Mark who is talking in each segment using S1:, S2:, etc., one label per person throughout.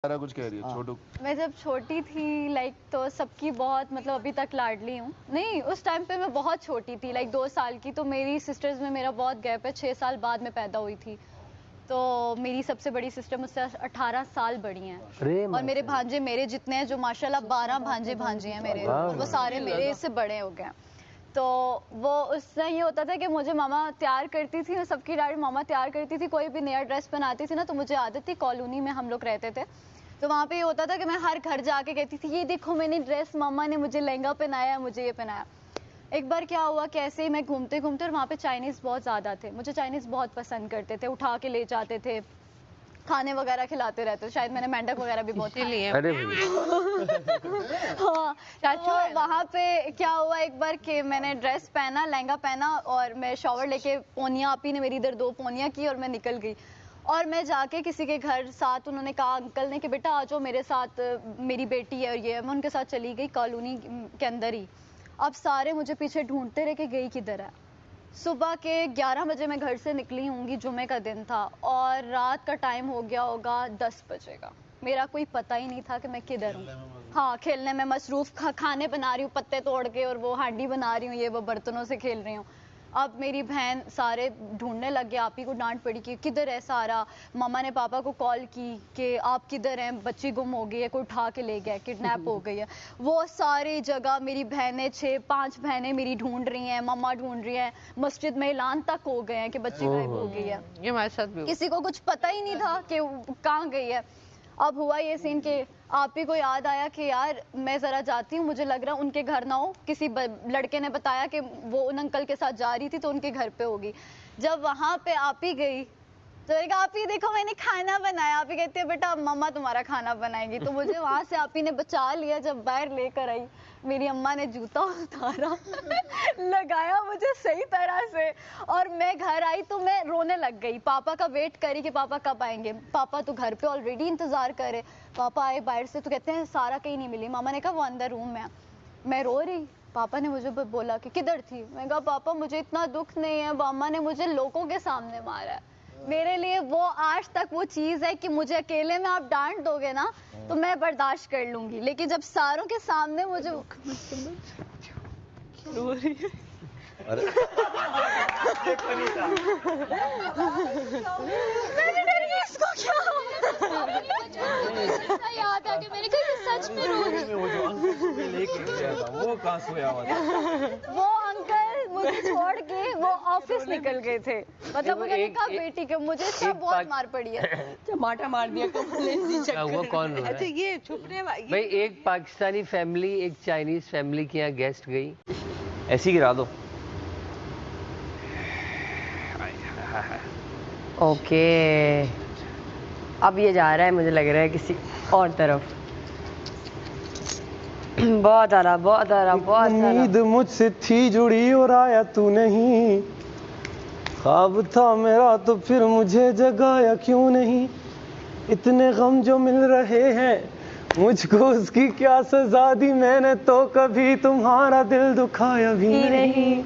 S1: सारा कुछ कह रही है छोटू।
S2: मैं जब छोटी थी तो सबकी बहुत मतलब अभी तक लाडली हूँ। नहीं, उस टाइम पे मैं बहुत छोटी थी 2 साल की। तो मेरी सिस्टर्स में मेरा बहुत गैप है, 6 साल बाद में पैदा हुई थी। तो मेरी सबसे बड़ी सिस्टर मुझसे 18 साल बड़ी हैं और मेरे भांजे मेरे जितने हैं, जो माशाल्लाह 12 भांजे हैं मेरे, और वो सारे मेरे से बड़े हो गए। तो वो उससे ये होता था कि मुझे मामा तैयार करती थी, सबकी डायरी मामा तैयार करती थी। कोई भी नया ड्रेस बनाती थी ना, तो मुझे आदत थी, कॉलोनी में हम लोग रहते थे, तो वहाँ पे ये होता था कि मैं हर घर जाके कहती थी, ये देखो मैंने ड्रेस, मामा ने मुझे लहंगा पहनाया, मुझे ये पहनाया। एक बार क्या हुआ, कैसे मैं घूमते घूमते, और वहाँ पे चाइनीज़ बहुत ज़्यादा थे, मुझे चाइनीज़ बहुत पसंद करते थे, उठा के ले जाते थे, खाने वगैरह खिलाते रहते थे। शायद मैंने मेंढक वगैरह भी बहुत खाया।
S3: अरे
S2: हाँ, चाचू वहाँ पे क्या हुआ एक बार कि मैंने ड्रेस पहना, लहंगा पहना, और मैं शॉवर लेके पोनिया, आपी ने मेरी इधर 2 पोनिया की और मैं निकल गई। और मैं जाके किसी के घर साथ, उन्होंने कहा अंकल ने कि बेटा आ जाओ मेरे साथ, मेरी बेटी है और ये, मैं उनके साथ चली गई कॉलोनी के अंदर ही। अब सारे मुझे पीछे ढूंढते रहे कि गई किधर है। सुबह के 11 बजे मैं घर से निकली होंगी, जुमे का दिन था, और रात का टाइम हो गया होगा 10 बजे का। मेरा कोई पता ही नहीं था कि मैं किधर हूँ। हाँ, खेलने में मसरूफ, खाने बना रही हूँ पत्ते तोड़ के, और वो हांडी बना रही हूँ, ये वो बर्तनों से खेल रही हूँ। अब मेरी बहन सारे ढूंढने लग गए, आप ही को डांट पड़ी कि किधर है सारा। मामा ने पापा को कॉल की कि आप किधर हैं, बच्ची गुम हो गई है, कोई उठा के ले गया, किडनैप हो गई है। वो सारी जगह मेरी बहनें 5 बहनें मेरी ढूंढ रही हैं, मम्मा ढूंढ रही हैं, मस्जिद में ऐलान तक हो गए हैं कि बच्ची गायब हो गई है।
S3: ये हमारे साथ भी
S2: किसी को कुछ पता ही नहीं था कि कहाँ गई है। अब हुआ ये सीन कि आप ही को याद आया कि यार मैं ज़रा जाती हूँ, मुझे लग रहा है उनके घर ना हो। किसी लड़के ने बताया कि वो उन अंकल के साथ जा रही थी, तो उनके घर पे होगी। जब वहाँ पे आप ही गई, तो मैंने कहा आप ही देखो मैंने खाना बनाया। आप ही कहती है बेटा मम्मा तुम्हारा खाना बनाएगी। तो मुझे वहाँ से आप ही ने बचा लिया। जब बाहर लेकर आई, मेरी अम्मा ने जूता उतारा लगाया मुझे सही तरह से, और मैं घर आई तो मैं रोने लग गई। पापा का वेट करी कि पापा कब आएंगे। पापा तो घर पे ऑलरेडी इंतजार करे। पापा आए बाहर से तो कहते हैं सारा कहीं नहीं मिली। मामा ने कहा वो अंदर रूम में। मैं रो रही। पापा ने मुझे बोला कि किधर थी। मैं कहा पापा मुझे इतना दुख नहीं है, मामा ने मुझे लोगों के सामने मारा है। मेरे लिए वो आज तक वो चीज है कि मुझे अकेले में आप डांट दोगे ना तो मैं बर्दाश्त कर लूंगी, लेकिन जब सारों के सामने मुझे
S1: अरे
S2: मैंने डर गई, इसको क्या ऐसा याद आ कि मैंने कहा सच में रो रही।
S1: वो जो अंकल लेके गया था वो कहाँ सोया हुआ था?
S2: वो अंकल मुझे छोड़ के वो ऑफिस निकल गए थे। मतलब मुझे कहा बेटी के मुझे सब बहुत मार पड़ी है।
S3: टमाटर मार दिया
S4: वो कौन रो रहा है?
S3: अच्छा ये छुपने
S4: भाई एक पाकिस्तानी फैमिली एक चाइनीज फैमिली के यहाँ गेस्ट गई।
S5: ऐसी गिरा दो।
S6: ओके, अब ये जा रहा है, मुझे लग रहा है किसी और तरफ। बहुत आला, बहुत आला, बहुत आला।
S7: उम्मीद मुझसे थी जुड़ी और आया तू नहीं, ख्वाब था मेरा तो फिर मुझे जगाया क्यों नहीं। इतने गम जो मिल रहे हैं मुझको उसकी क्या सजा दी मैंने, तो कभी तुम्हारा दिल दुखाया भी नहीं।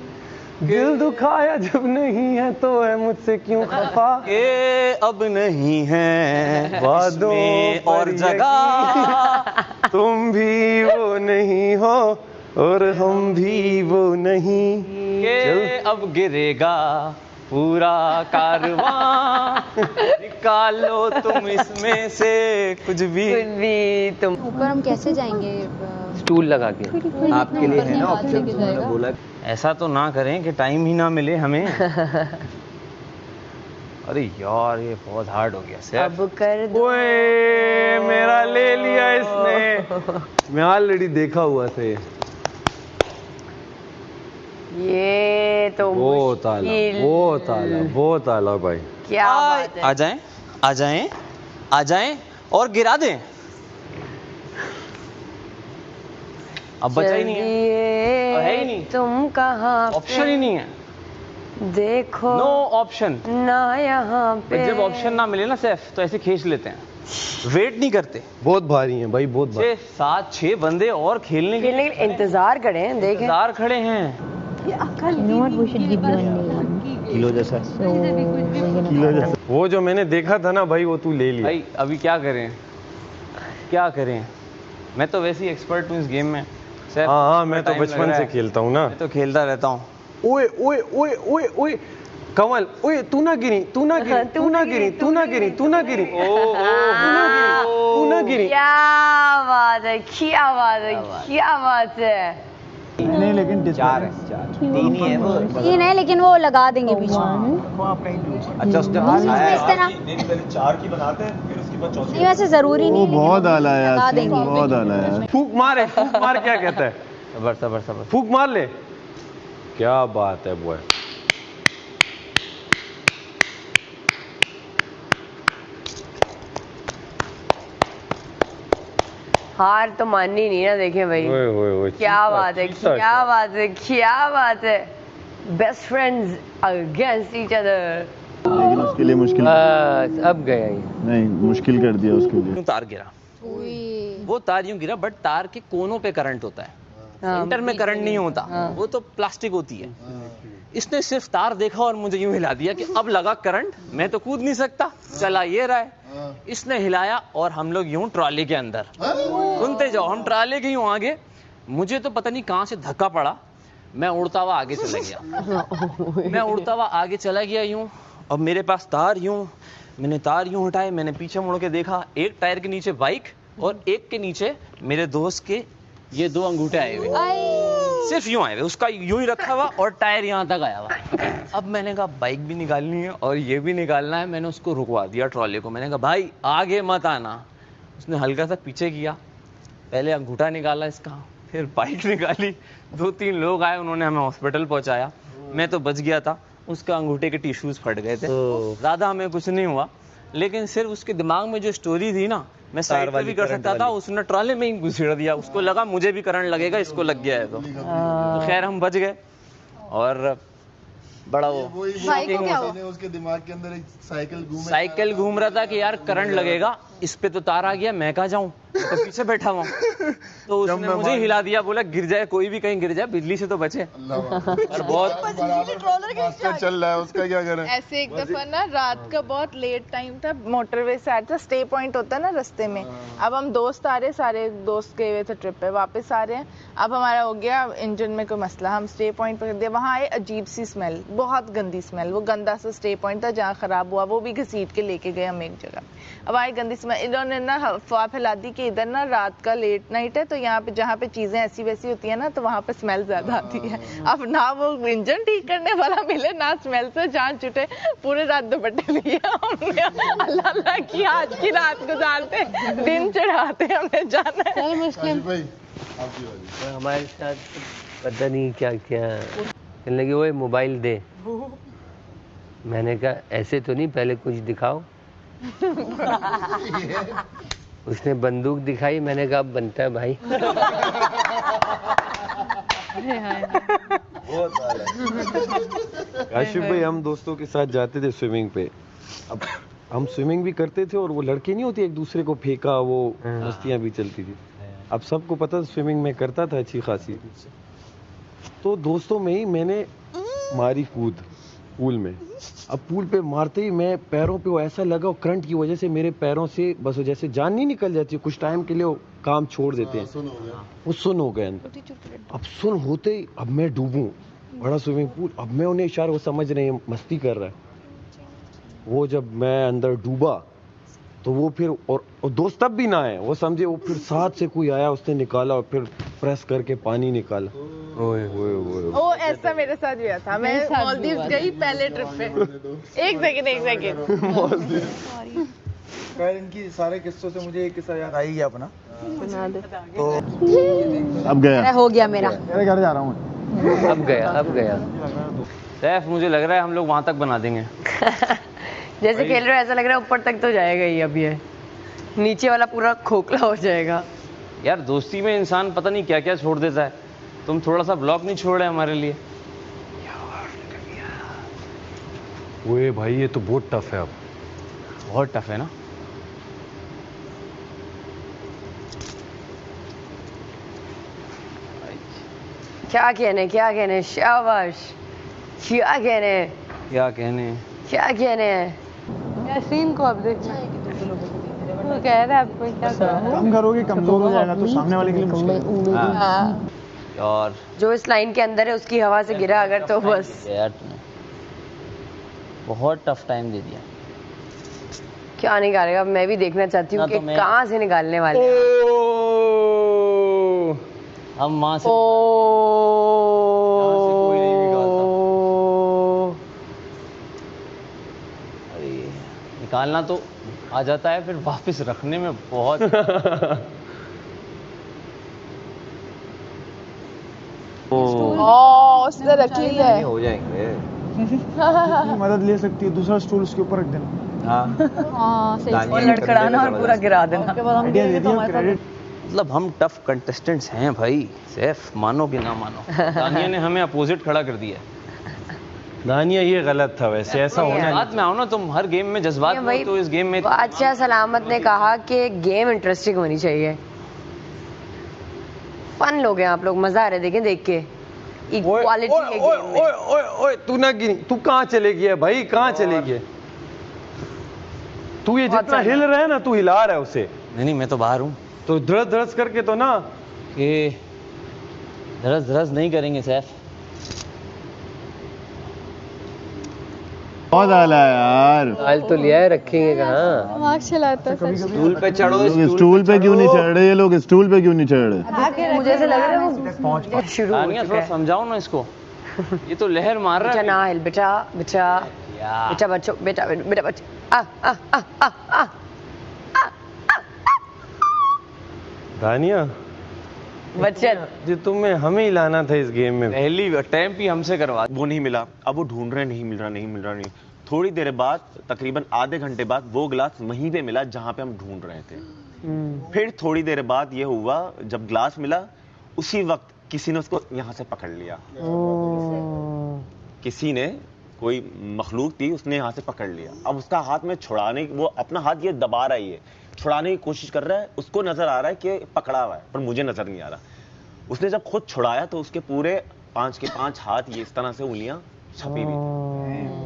S7: दिल दुखाया जब नहीं है तो है मुझसे क्यों खफा।
S5: ये अब नहीं है
S7: वादों
S5: में और जगह,
S7: तुम भी वो नहीं हो और हम भी वो नहीं।
S5: ये अब गिरेगा पूरा कारवां, निकालो तुम इसमें से कुछ भी।
S6: तुम
S2: ऊपर हम कैसे जाएंगे?
S4: स्टूल लगा के
S5: आपके लिए है ना ऑप्शन, मैंने बोला ऐसा तो ना करें कि टाइम ही ना मिले हमें। अरे यार ये बहुत हार्ड हो गया सर।
S6: अब कर दो।
S7: ओए मेरा ले लिया इसने। मैं ऑलरेडी देखा हुआ थे।
S6: ये तो
S7: वो ताला, वो ताला, वो ताला भाई।
S6: क्या बात है।
S5: आ जाएं, आ जाएं, आ जाएं और गिरा दें। अब बचा ही नहीं है, है ही नहीं,
S6: तुम कहाँ
S5: ऑप्शन ही नहीं है।
S6: देखो
S5: नो ऑप्शन
S6: ना यहाँ पे।
S5: जब ऑप्शन ना मिले ना सैफ तो ऐसे खींच लेते हैं, वेट नहीं करते।
S7: बहुत भारी हैं भाई, बहुत भारी।
S5: 6-7-6 बंदे और खेलने के लिए
S6: इंतजार करें, देखें।
S5: इंतजार खड़े हैं।
S7: किलो जैसा, किलो जैसा। वो जो मैंने देखा था ना भाई वो तू ले लिया।
S5: भाई अभी क्या करें, क्या करें, मैं तो वैसे ही एक्सपर्ट हूँ इस गेम में।
S7: हाँ, मैं तो बचपन से खेलता हूँ ना।
S5: मैं तो खेलता रहता हूँ।
S7: ओए ओए ओए ओए ओए कमल, ओए तू ना गिरी, तू ना गिरी, तू ना गिरी, तू ना गिरी, तू ना गिरी, तू ना गिरी।
S6: क्या बात है, क्या बात है, क्या बात है।
S1: नहीं लेकिन चार है, तीन ही है वो।
S2: तीन है लेकिन वो लगा देंगे बीच में।
S1: अच्छा उसने
S2: इस तरह
S1: पहले चार की बनाते हैं फिर उसके बाद चौथी।
S2: नहीं, वैसे जरूरी नहीं है,
S8: बहुत आला है
S2: लगा
S8: यार,
S2: देंगे।
S8: बहुत आला है।
S7: फूक मार क्या कहता है?
S5: सबर सबर सबर।
S7: फूक मार ले। क्या बात है बॉय।
S6: हार तो माननी नहीं ना, देखें भाई।
S7: ओए ओए ओए
S6: क्या बात है, क्या बात है, क्या बात है। Best friends against each other.
S8: लेकिन उसके लिए मुश्किल
S4: बस अब गया ये।
S8: नहीं, मुश्किल कर दिया उसके लिए।
S5: तार गिरा, वो तार यूं गिरा, बट तार के कोनों पे करंट होता है, सेंटर में करंट नहीं होता, वो तो प्लास्टिक होती है। इसने सिर्फ तार देखा और मुझे यूं हिला दिया कि अब लगा करंट, मैं तो कूद नहीं सकता, चला ये रहा है। इसने हिलाया और हम लोग यूं ट्रॉली के अंदर, सुनते जाओ, हम ट्रॉली के यूं आगे। मुझे तो पता नहीं कहां से धक्का पड़ा, मैं उड़ता हुआ आगे चला गया। मैं उड़ता हुआ आगे चला गया यूं। अब मेरे पास तार यूं, मैंने तार यूं हटाए, मैंने पीछे मुड़ के देखा, एक टायर के नीचे बाइक और एक के नीचे मेरे दोस्त के ये दो अंगूठे आए हुए, सिर्फ यूं आए हुए, उसका यूं ही रखा हुआ और टायर यहाँ तक आया हुआ। अब मैंने कहा बाइक भी निकालनी है और ये भी निकालना है। मैंने उसको रुकवा दिया ट्रॉली को, मैंने कहा भाई आगे मत आना। उसने हल्का सा पीछे किया, पहले अंगूठा निकाला इसका, फिर बाइक निकाली, 2-3 लोग आए, उन्होंने हमें हॉस्पिटल पहुंचाया। मैं तो बच गया था, उसका अंगूठे के टिश्यूज फट गए थे, ज्यादा हमें कुछ नहीं हुआ। लेकिन सिर्फ उसके दिमाग में जो स्टोरी थी ना, मैं साइड पे भी कर सकता था, उसने ट्रॉली में ही घुसेड़ दिया। उसको लगा मुझे भी करंट लगेगा, इसको लग गया है तो खैर हम बच गए। और बड़ा वो
S2: भाई को क्या हुआ?
S8: उसके दिमाग के अंदर एक
S5: साइकिल घूम रहा था कि यार करंट लगेगा, इस पे तो तार आ गया, मैं कहाँ जाऊं, तो पीछे बैठा हुआ। तो उसने मुझे हिला दिया, बोला गिर जाए, कोई भी कहीं गिर जाए, बिजली से तो बचे। और बहुत
S8: चल रहा है, उसका क्या करें।
S3: ऐसे एक दफा ना रात का बहुत लेट टाइम था, मोटरवे से आ रहा था, स्टे पॉइंट होता है ना रास्ते में। अब हम दोस्त आ रहे, सारे दोस्त गए हुए थे ट्रिप पे, वापस आ रहे हैं। अब हमारा हो गया इंजन में कोई मसला, हम स्टे पॉइंट पर दिया, वहाँ आए, अजीब सी स्मेल, बहुत गंदी स्मेल। वो गंदा सा स्टे पॉइंट था जहाँ खराब हुआ, वो भी घसीट के लेके गए हम एक जगह। अब आए गंदी स्मेल, इन्होंने ना अफवाह फैला दी कि इधर ना रात का लेट नाइट है, तो यहाँ पे जहाँ पे चीजें ऐसी वैसी होती है ना, तो वहाँ पे स्मेल ज्यादा आती है। अब ना वो इंजन ठीक करने वाला मिले, ना स्मेल से जान छुटे, पूरे रात दुपट्टे लिए हमने, अल्लाह अल्लाह किया, आज की रात गुजारते, दिन चढ़ाते, हमने जाना है।
S6: मुश्किल
S4: हमारे साथ पता नहीं क्या क्या कहने लगे, वो मोबाइल दे। मैंने कहा ऐसे तो नहीं, पहले कुछ दिखाओ। उसने बंदूक दिखाई, मैंने कहा अब बनता है भाई।
S7: काशिफ भाई, हम दोस्तों के साथ जाते थे स्विमिंग पे। अब हम स्विमिंग भी करते थे और वो लड़के नहीं होते एक दूसरे को फेंका, वो मस्तियां भी चलती थी। अब सबको पता स्विमिंग में करता था अच्छी खासी, तो दोस्तों में ही मैंने मारी कूद पूल में। अब पूल पे मारते ही मैं पैरों पे वो ऐसा लगा, और करंट की वजह से मेरे पैरों से बस जैसे जान नहीं निकल जाती, कुछ टाइम के लिए वो काम छोड़ देते हैं, वो सुन हो गए अंदर। अब सुन होते ही अब मैं डूबूं, बड़ा स्विमिंग पूल, अब मैं उन्हें इशारा, वो समझ रहे हैं मस्ती कर रहा है। वो जब मैं अंदर डूबा तो वो फिर और दोस्त तब भी ना आए, वो समझे, वो फिर साथ से कोई आया, उसने निकाला और फिर प्रेस करके पानी निकाला। ओए ओए ओए,
S3: ओ ऐसा मेरे साथ भी हुआ था। मैं मालदीव्स गई पहले ट्रिप पे। एक सेकंड
S1: खैर इनकी सारे किस्सों से मुझे एक किस्सा याद आ ही गया अपना। तो
S8: अब गया,
S6: हो गया मेरा।
S1: मेरे घर जा रहा हूँ।
S4: अब गया।
S5: सैफ मुझे लग रहा है हम लोग वहां तक बना देंगे।
S6: जैसे खेल रहे हो ऐसा लग रहा है ऊपर तक तो जाएगा ही, अब ये नीचे वाला पूरा खोखला हो जाएगा।
S5: यार दोस्ती में इंसान पता नहीं क्या क्या छोड़ देता है। तुम थोड़ा सा ब्लॉक नहीं छोड़ रहे हमारे लिए?
S7: ओए भाई ये तो बहुत टफ है, अब
S5: बहुत टफ है ना।
S6: क्या कहने शाबाश, क्या कहने
S5: क्या कहने
S6: यासीन को अब देख।
S3: वो कह रहा है आपको क्या
S1: कम करोगे कमजोर हो जाएगा तो सामने वाले के लिए मुश्किल है।
S3: हाँ।
S5: और
S6: जो इस लाइन के अंदर है उसकी हवा से गिरा अगर तो बस।
S5: यार तूने बहुत टफ टाइम दे दिया।
S6: क्या निकालेगा, मैं भी देखना चाहती हूँ
S5: ना
S6: कि
S5: तो मैं-
S6: कहाँ से निकालने वाले हैं।
S5: हम वहां से
S4: कोई नहीं निकालता।
S5: अरे निकालना तो आ जाता है, फिर वापस रखने में बहुत
S3: उसने रख लिया है।
S4: हो जाएंगे।
S1: मदद ले सकती है, दूसरा स्टूल उसके ऊपर रख देना।
S2: हाँ सही
S6: और लड़खड़ाना और पूरा गिरा देना।
S1: आइडिया दे दिया, क्रेडिट।
S5: मतलब हम टफ कंटेस्टेंट्स हैं भाई, सैफ मानो कि ना मानो। दानिया ने हमें अपोजिट खड़ा कर दिया है।
S7: दानिया ये गलत था वैसे, ऐसा होना
S5: जज्बात में आओ ना, तुम हर गेम में जज्बात में हो, तो इस गेम में
S6: अच्छा सलामत ने कहा कि गेम इंटरेस्टिंग होनी चाहिए। फन लोग हैं आप लोग, मजा आ रहा है देखें देख के। इक्वालिटी है गेम में।
S7: ओए तू ना गिनी, तू कहाँ चले गया भाई, कहाँ चले गया? तू ये जितना हिल रहा है ना, तू हिला रहा है उसे।
S5: नहीं मैं तो बाहर हूँ।
S7: तो धड़स धड़स करके तो ना,
S5: कि धड़स धड़स नहीं करेंगे सैफ।
S8: बहुत आला है यार।
S4: हाल तो लिया है, रखेंगे कहाँ?
S2: दिमाग चलाता है।
S4: स्टूल पे चढ़ो,
S8: लोग स्टूल पे क्यों नहीं चढ़ रहे? ये लोग स्टूल पे क्यों नहीं चढ़ रहे?
S6: मुझे ऐसा लग रहा है वो शुरू हो
S5: दानिया
S6: चुका
S5: थोड़ा
S6: है।
S5: समझाओ ना इसको, ये तो लहर मार रहा
S6: बेटा
S5: है।
S6: ना हिल, बेटा बेटा
S5: यार।
S6: बेटा बच्चों, बेटा बेटा बच्चों। आ
S7: दानिया
S6: बच्चन
S7: जो तुम्हें हमें ही लाना था इस गेम में।
S5: पहली अटेम्प्ट ही हमसे करवा।
S9: वो नहीं मिला, अब वो ढूंढ रहे, नहीं मिल रहा। थोड़ी देर बाद, तकरीबन आधे घंटे बाद, वो गिलास वहीं पे मिला जहां पे हम ढूंढ रहे थे। फिर थोड़ी देर बाद ये हुआ, जब ग्लास मिला उसी वक्त किसी ने उसको यहाँ से पकड़ लिया। किसी ने, कोई मखलूक थी, उसने यहाँ से पकड़ लिया। अब उसका हाथ में छुड़ाने, वो अपना हाथ ये दबा रहा है, छुड़ाने की कोशिश कर रहा है। उसको नजर आ रहा है कि पकड़ा हुआ है, पर मुझे नजर नहीं आ रहा। उसने जब खुद छुड़ाया तो उसके पूरे 5 के 5 हाथ ये इस तरह से उंगलियां छपी हुई थी।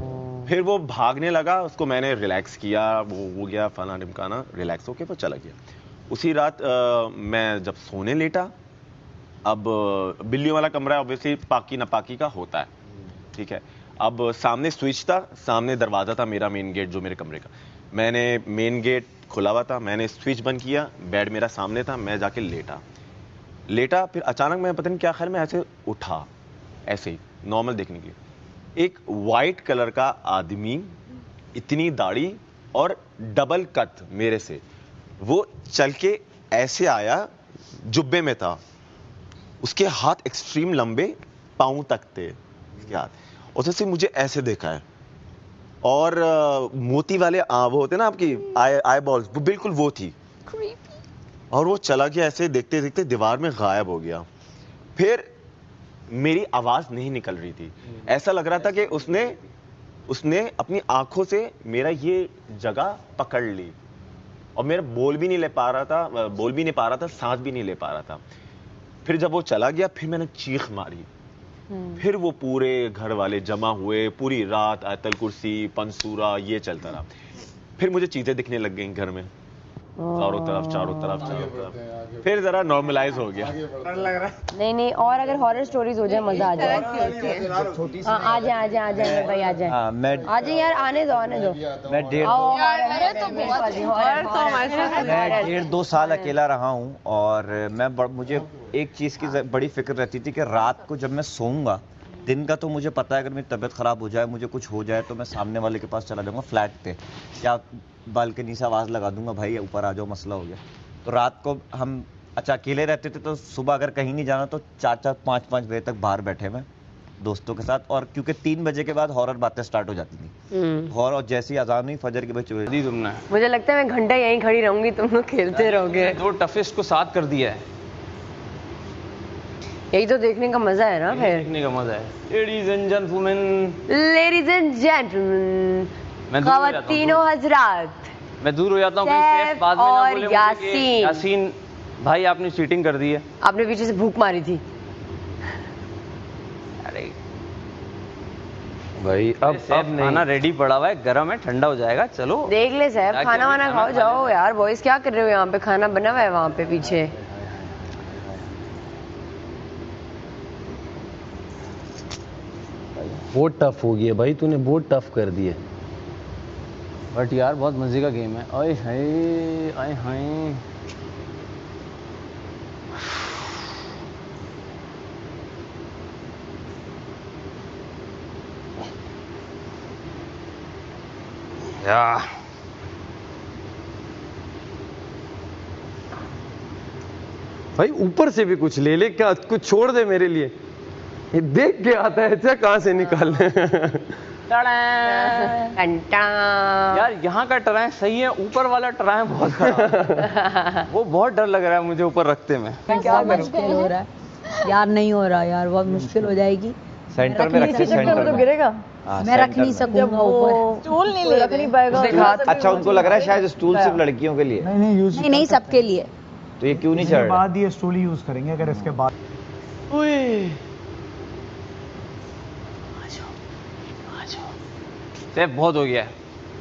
S9: फिर वो भागने लगा, उसको मैंने रिलैक्स किया, वो हो गया फला ढिमकाना, रिलैक्स होके वो चला गया। उसी रात मैं जब सोने लेटा, अब बिल्लियों वाला कमरा ऑब्वियसली पाकी नापाकी का होता है, ठीक है। अब सामने स्विच था, सामने दरवाजा था मेरा, मेन गेट जो मेरे कमरे का। मैंने मेन गेट खुला हुआ था, मैंने स्विच बंद किया, बेड मेरा सामने था, मैं जाके लेटा। फिर अचानक मैं पता नहीं क्या ख्याल में ऐसे उठा, ऐसे ही नॉर्मल देखने के लिए। एक वाइट कलर का आदमी, इतनी दाढ़ी और डबल कट मेरे से, वो चल के ऐसे आया, जुब्बे में था, उसके हाथ एक्सट्रीम लंबे, पाँव तक थे उसके हाथ। उसने मुझे ऐसे देखा है, और मोती वाले वो होते ना आपकी आई बॉल्स, वो बिल्कुल वो थी। और वो चला गया, ऐसे देखते देखते दीवार में गायब हो गया। फिर मेरी आवाज नहीं निकल रही थी, ऐसा लग रहा था कि उसने अपनी आंखों से मेरा ये जगह पकड़ ली, और मेरा बोल भी नहीं पा रहा था, सांस भी नहीं ले पा रहा था। फिर जब वो चला गया, फिर मैंने चीख मारी। फिर वो पूरे घर वाले जमा हुए, पूरी रात आयतल कुर्सी, पंसूरा, ये चलता रहा। फिर मुझे चीजें दिखने लग गई घर में, चारों तरफ। फिर जरा नॉर्मलाइज हो गया।
S6: नहीं, और अगर हॉरर स्टोरीज हो जाए मजा आ जाए। हाँ, आ जाए भाई, आ जाए। आ जाए यार, आने दो।
S10: मैं 1.5-2 साल अकेला रहा हूँ, और मुझे एक चीज़ की बड़ी फिक्र रहती थी कि रात को जब मैं सोऊंगा, दिन का तो मुझे पता है अगर मेरी तबीयत ख़राब हो जाए, मुझे कुछ हो जाए, तो मैं सामने वाले के पास चला जाऊंगा फ्लैट पे, या बालकनी से आवाज़ लगा दूंगा, भाई ऊपर आ जाओ, मसला हो गया। तो रात को हम अच्छा अकेले रहते थे, तो सुबह अगर कहीं नहीं जाना तो 4-4, 5-5 बजे तक बाहर बैठे हुए दोस्तों के साथ, और क्योंकि 3 बजे के बाद हॉरर बातें स्टार्ट हो जाती थी। और जैसे ही अजान हुई फजर के बजे
S5: दी तुमने,
S6: मुझे लगता है मैं घंटा यहीं खड़ी रहूंगी, तुम लोग खेलते रहोगे।
S5: 2 टफेस्ट को साथ कर दिया है।
S6: यही तो देखने का मजा है ना, फिर
S5: देखने का मजा है। लेडीज एंड जेंटलमैन,
S6: ख़वातीनो हज़रात,
S5: मैं दूर हो जाता हूँ
S6: सैफ
S5: बाद में ना
S6: और
S5: बोले मुझे कि
S6: यासीन।
S5: यासीन भाई आपने चीटिंग कर दी है।
S6: आपने पीछे से भूख मारी थी।
S5: अरे
S4: भाई अब
S5: खाना रेडी पड़ा हुआ है, गरम है, ठंडा हो जाएगा, चलो
S6: देख ले साहब, खाना वाना खाओ, जाओ यार। बॉयज क्या कर रहे हो यहाँ पे? खाना बना हुआ है वहाँ पे पीछे।
S7: बहुत टफ हो गया भाई, तूने बहुत टफ कर दिया।
S5: बट यार बहुत मजे का गेम है। ओए हाय, आए हाय। या
S7: भाई ऊपर से भी कुछ ले ले, क्या कुछ छोड़ दे मेरे लिए। ये देख के आता है अच्छा कहाँ से निकालने।
S5: यार यहाँ का टराय सही है, ऊपर वाला टराय बहुत खराब। वो बहुत डर लग रहा है मुझे ऊपर रखते में।
S11: क्या मुश्किल हो रहा है यार, नहीं हो रहा यार, बहुत मुश्किल हो जाएगी।
S10: सेंटर में रखिए, सेंटर में
S11: गिरेगा। मैं रख नहीं सकूंगा ऊपर,
S3: स्टूल नहीं ले, रख नहीं पाएगा।
S10: अच्छा उनको लग रहा है शायद स्टूल सिर्फ लड़कियों के लिए।
S11: नहीं सबके लिए।
S10: तो ये क्यों नहीं चढ़ रहा?
S1: बाद ये स्टूल यूज करेंगे अगर इसके बाद।
S5: सेफ बहुत हो गया है,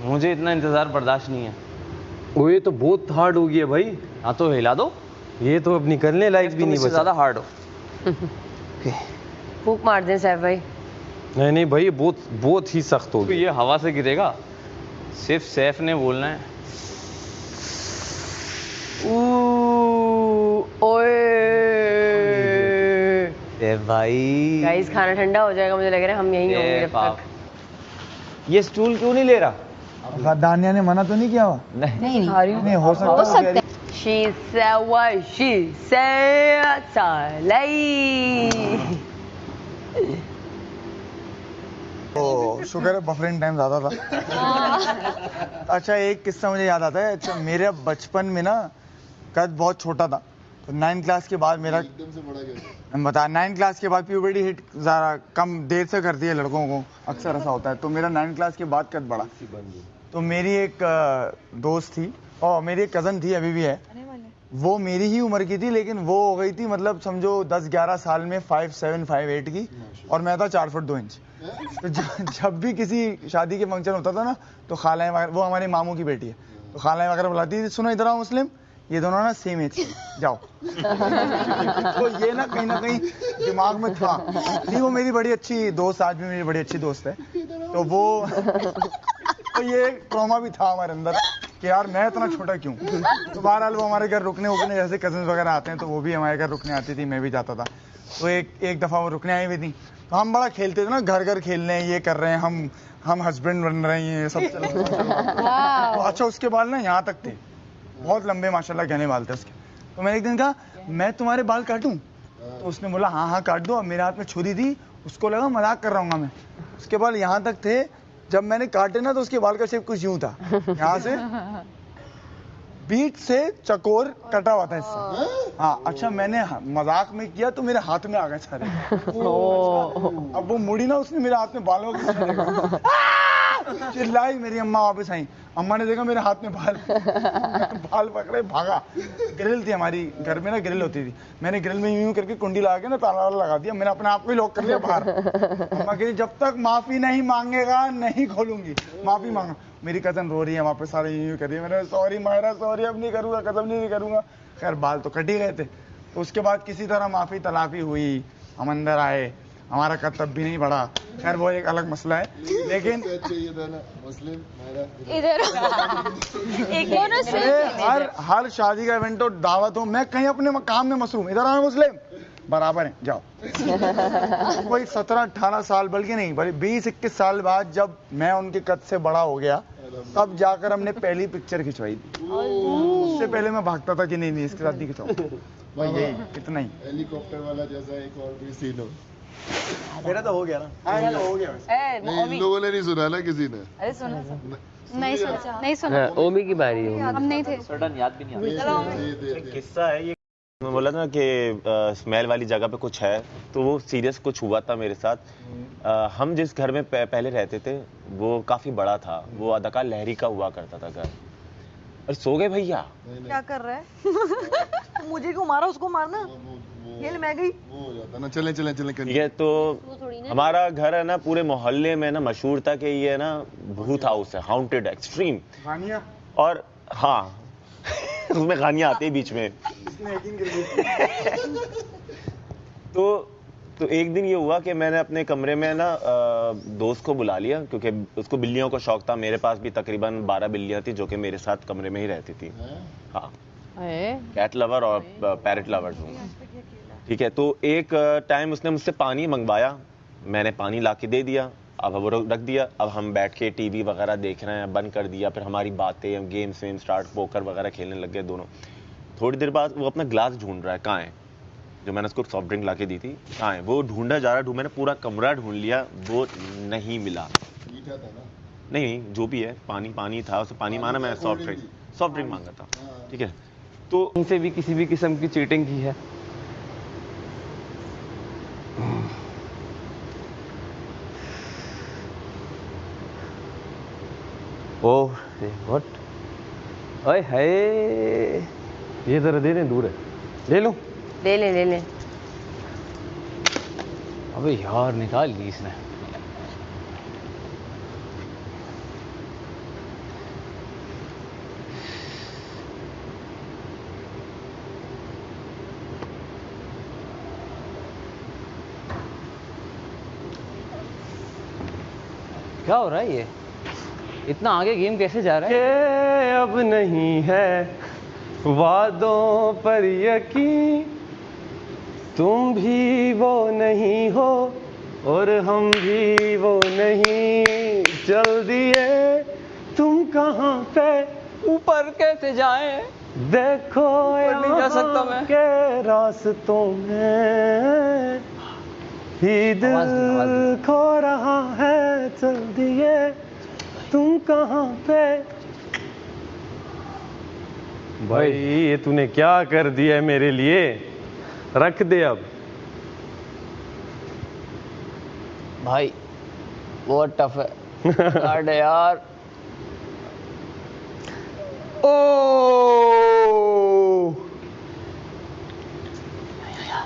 S5: मुझे इतना इंतजार बर्दाश्त नहीं है।
S7: वो ये तो बहुत हार्ड हो गया भाई।
S5: हाँ तो हिला दो।
S7: ये तो अब निकलने लायक भी नहीं बचा।
S5: ज्यादा हार्ड हो।
S6: फूक मार दें साहब भाई।
S7: नहीं नहीं भाई, ये बहुत ही सख्त हो
S5: तो
S7: गया।
S5: ये हवा से गिरेगा, सिर्फ सैफ ने बोलना है।
S10: ए भाई
S6: गाइस खाना ठंडा हो जाएगा, मुझे लग रहा है हम यहीं होंगे जब तक।
S10: ये स्टूल क्यों नहीं ले रहा?
S1: दानिया ने मना तो नहीं किया हुआ?
S11: नहीं
S1: नहीं हो सकता।
S6: She said what she said, Salai.
S1: तो शुक्र है बफरिंग टाइम ज्यादा था। अच्छा एक किस्सा मुझे याद आता है। अच्छा मेरे बचपन में ना कद बहुत छोटा था, तो 9th क्लास के बाद मेरा एकदम से बड़ा गया। मैं बता 9th क्लास के बाद प्यूबर्टी हिट ज़रा कम देर से करती है लड़कों को, अक्सर ऐसा होता है। तो मेरा 9th क्लास के बाद कद बढ़ा। तो मेरी एक दोस्त थी और मेरी एक कज़न थी, अभी भी है, वो मेरी ही उम्र की थी, लेकिन वो हो गई थी मतलब समझो 10-11 साल में 5'7", 5'8" की, और मैं था 4 फुट 2 इंच। तो जब भी किसी शादी के फंक्शन होता था ना, तो खालाएं वगैरह, वो हमारे मामू की बेटी है, तो खालाएं वगैरह बुलाती थी, सुनो इधर आओ मुस्लिम, ये दोनों ना सेम एज के, जाओ। तो ये ना कहीं दिमाग में था। नहीं वो मेरी बड़ी अच्छी दोस्त, आज भी मेरी बड़ी अच्छी दोस्त है। तो वो तो ये ट्रॉमा भी था हमारे अंदर कि यार मैं इतना छोटा क्यों। तो बहरहाल वो हमारे घर रुकने उकने, जैसे कजन्स वगैरह आते हैं तो वो भी हमारे घर रुकने आती थी, मैं भी जाता था। तो एक दफ़ा वो रुकने आई हुई थी, तो हम बड़ा खेलते थे ना, घर घर खेल रहे हैं, ये कर रहे हैं, हम हस्बैंड बन रहे हैं, सब चल रहा। तो अच्छा उसके बाल ना यहाँ तक थे, बहुत लंबे माशाल्लाह घने बाल थे उसके। तो मैंने एक दिन कहा मैं तुम्हारे बाल काटूं? तो उसने बोला हाँ काट दो। अब मेरे हाथ में छुरी थी, उसको लगा मजाक कर रहा हूँ मैं। उसके बाल यहाँ तक थे, जब मैंने काटे ना तो उसके बाल का शेप कुछ यूं था, यहाँ से बीच से चकोर कटा हुआ था इससे। हाँ अच्छा मैंने मजाक में किया तो मेरे हाथ में आ गए सारे। अब वो मुड़ी ना, उसने मेरे हाथ में बालों को चिल्लाई, मेरी अम्मा वापस आई, अम्मा ने देखा मेरे हाथ में बाल पकड़े, भागा। ग्रिल थी हमारी घर में ना, ग्रिल होती थी, मैंने ग्रिल में यूं करके कुंडी लगा के ना ताला लगा दिया, मैंने अपने आप को ही लॉक कर लिया बाहर। अम्मा कही जब तक माफी नहीं मांगेगा नहीं खोलूंगी, माफी मांगा। मेरी कजन रो रही है वहाँ पे, सारे यूं कर रही है, मैंने सॉरी मायरा सॉरी, अब नहीं करूंगा, कसम नहीं करूंगा। खैर बाल तो कट ही गए थे। तो उसके बाद किसी तरह माफी तलाफी हुई, हम अंदर आए, हमारा कद तब भी नहीं बढ़ा। खैर वो एक अलग मसला है, लेकिन
S2: इधर
S1: हर शादी का इवेंट हो, दावत हो, मैं कहीं अपने काम में मसरूम, इधर आना मुस्लिम बराबर है, जाओ। कोई 17-18 साल, बल्कि नहीं, बल्कि 20-21 साल बाद जब मैं उनके कद से बड़ा हो गया, तब जाकर हमने पहली पिक्चर खिंचवाई थी। उससे पहले मैं भागता था कि नहीं इसके साथ नहीं खिंचाऊंगा। यही इतना ही।
S8: हेलीकॉप्टर वाला जैसा एक और भी सीन हो।
S1: मेरा तो हो गया ना। हाँ तो हो गया।
S8: नहीं इन लोगों ने नहीं सुना ना किसी ने।
S2: अरे सुना नहीं सुना।
S4: ओमी की बारी है।
S2: हम नहीं थे।
S5: सडन याद भी नहीं आता।
S9: किस्सा है ये, मैं बोला था कि स्मेल वाली जगह पे कुछ है, तो वो सीरियस कुछ हुआ था मेरे साथ। हम जिस घर में पहले रहते थे वो काफी बड़ा था, वो अदाकार लहरी का हुआ करता था घर। अरे सो गए भैया?
S3: क्या कर रहा है?
S11: मुझे क्यों मारा, उसको मारना। खेल मैं गई
S8: वो हो जाता ना। चलें चलें चलें
S9: ठीक है, तो हमारा घर है ना पूरे मोहल्ले में ना मशहूर था कि ये ना भूत हाउस है, हाउंटेड एक्सट्रीम। और हाँ उसमें गानियां आती है बीच में। तो एक दिन ये हुआ कि मैंने अपने कमरे में ना दोस्त को बुला लिया, क्योंकि उसको बिल्लियों का शौक था। मेरे पास भी तकरीबन 12 बिल्लियां थी जो कि मेरे साथ कमरे में ही रहती थी। हाँ, कैट लवर और पैरेट लवर्स हूँ। ठीक है, तो एक टाइम उसने मुझसे पानी मंगवाया, मैंने पानी ला के दे दिया। अब वो रख दिया। अब हम बैठ के टीवी वगैरह देख रहे हैं, बंद कर दिया। फिर हमारी बातें, हम गेम्स वेम स्टार्ट, पोकर वगैरह खेलने लग गए दोनों। थोड़ी देर बाद वो अपना ग्लास ढूंढ रहा है, कहाँ है जो मैंने उसको सॉफ्ट ड्रिंक ला के दी थी, कहाँ है वो, ढूंढा जा रहा है। मैंने पूरा कमरा ढूंढ लिया, वो नहीं मिला। नहीं, जो भी है, पानी था, उसे पानी माना, मैं सॉफ्ट ड्रिंक मांगा था। ठीक है, तो
S7: इनसे भी किसी भी किस्म की चीटिंग की है? ओह व्हाट, ओए हाय, ये जरा दे दें, दूर है, ले लूं?
S6: ले ले।
S5: अबे यार निकाल ली इसने। क्या हो रहा है ये? इतना आगे गेम कैसे जा रहा है?
S7: के अब नहीं है वादों पर यकीन, तुम भी वो नहीं हो और हम भी वो नहीं, चल दिए तुम कहाँ पे,
S5: ऊपर कैसे जाएं?
S7: देखो
S5: नहीं जा सकता मैं
S7: के रास्तों में ही दिल खो रहा है, चल दिए तुम कहाँ पे। भाई ये तूने क्या कर दिया है मेरे लिए, रख दे अब।
S5: भाई बहुत टफ है कार्ड है यार।
S7: ओ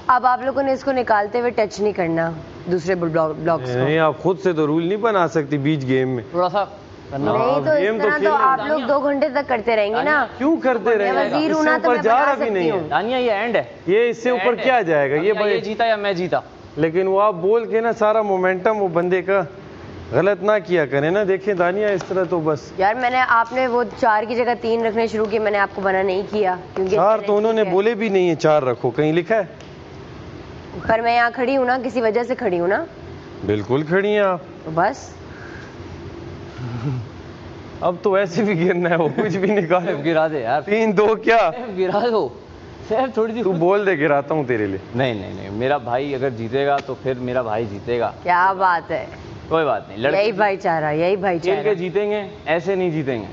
S6: अब आप लोगों ने इसको निकालते हुए टच नहीं करना दूसरे ब्लॉक्स को।
S7: नहीं, आप खुद से तो रूल नहीं बना सकती बीच गेम में।
S5: थोड़ा सा
S6: नहीं तो इस तरह तो आप लोग 2 घंटे तक करते रहेंगे ना।
S7: क्यों करते रहेंगे?
S6: वजीर हूं ना तो मैं
S7: जा
S6: बता
S7: रहा भी
S6: सकती
S7: नहीं
S6: हूँ।
S7: है
S5: दानिया, ये एंड है।
S7: ये इससे ऊपर क्या जाएगा? ये
S5: जीता या मैं जीता।
S7: लेकिन वो आप बोल के ना सारा मोमेंटम वो बंदे का गलत ना किया करे ना। देखें दानिया, इस तरह तो बस
S6: यार मैंने, आपने वो 4 की जगह 3 रखने शुरू किए, मैंने आपको मना नहीं किया क्योंकि
S7: 4 तो उन्होंने बोले भी नहीं है 4 रखो, कहीं लिखा है?
S6: पर मैं यहाँ खड़ी हूँ ना, किसी वजह से खड़ी हूँ ना।
S7: बिल्कुल खड़ी हैं आप।
S6: तो बस
S7: अब तो वैसे भी गिरना है, वो कुछ भी निकाले।
S5: गिरा दे यार।
S7: 3-2 क्या
S5: गिरा दो सैफ, थोड़ी सी
S7: तू बोल दे, गिराता हूँ तेरे लिए।
S5: नहीं, मेरा भाई अगर जीतेगा तो फिर मेरा भाई जीतेगा।
S6: क्या बात है,
S5: कोई बात नहीं,
S6: यही भाईचारा, यही
S5: खेल
S6: भाईचारा।
S5: के जीतेंगे, ऐसे नहीं जीतेंगे,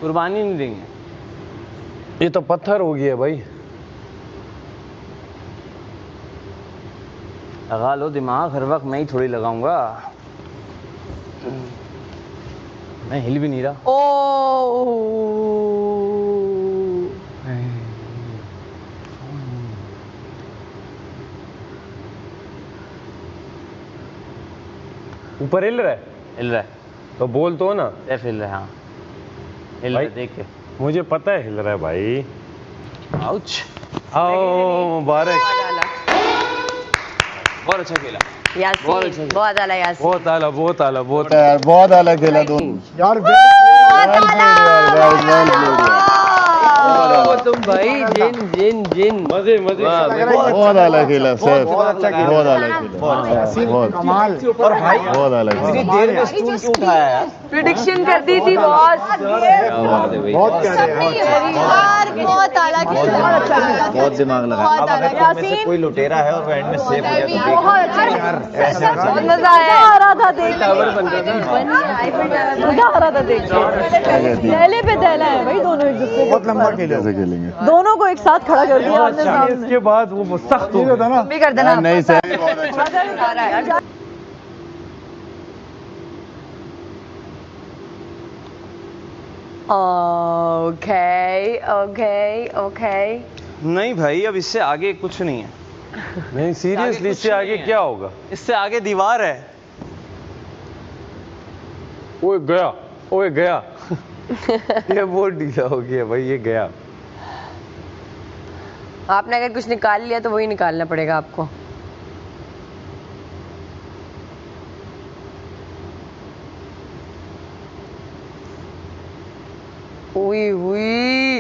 S5: कुर्बानी नहीं देंगे।
S7: ये तो पत्थर हो गया भाई।
S5: लगा लो दिमाग, हर वक्त मैं ही थोड़ी लगाऊंगा। मैं हिल भी नहीं रहा।
S7: ऊपर हिल रहा है?
S5: हिल रहा है
S7: तो बोल तो ना।
S5: सैफ हिल रहा है। हाँ हिल रहा है, देख के।
S7: मुझे पता है हिल रहा है भाई।
S5: आउच।
S7: आओ मुबारक।
S5: बहुत अच्छा खेला
S6: यासीन, बहुत आला यासीन,
S7: बहुत आला, बहुत आला, बहुत
S8: यार बहुत आला खेला दोनों यार।
S4: तुम भाई जिन
S7: मजे
S8: बहुत आला खेला सर, बहुत आला खेला,
S1: कमाल।
S8: और भाई बहुत आला खेला।
S10: देर में स्टूल क्यों उठाया यार?
S6: प्रेडिक्शन कर दी थी बॉस।
S8: बहुत
S2: बहुत आला खेला,
S10: बहुत दिमाग लगा। अब अगर तुम में से कोई लुटेरा है और वो एंड में सेफ हो जाए तो
S6: मजा आया, आ रहा था देख, मजा आ रहा था देख।
S11: दहले पे दहला है भाई, दोनों एक दूसरे
S1: बहुत लंबा खेले।
S8: कैसे खेलेंगे?
S11: दोनों को एक साथ खड़ा कर दिया आपने सामने।
S7: इसके बाद वो सख्त हो गया
S1: ना।
S6: भी कर देना
S8: नहीं सर,
S6: ओके ओके ओके।
S7: नहीं भाई, अब इससे आगे कुछ नहीं है। नहीं सीरियसली, इससे आगे क्या होगा?
S5: इससे आगे दीवार है।
S7: ओए गया, ओए गया। ये बहुत ढीला हो गया भाई, ये गया।
S6: आपने अगर कुछ निकाल लिया तो वही निकालना पड़ेगा आपको। हुई हुई।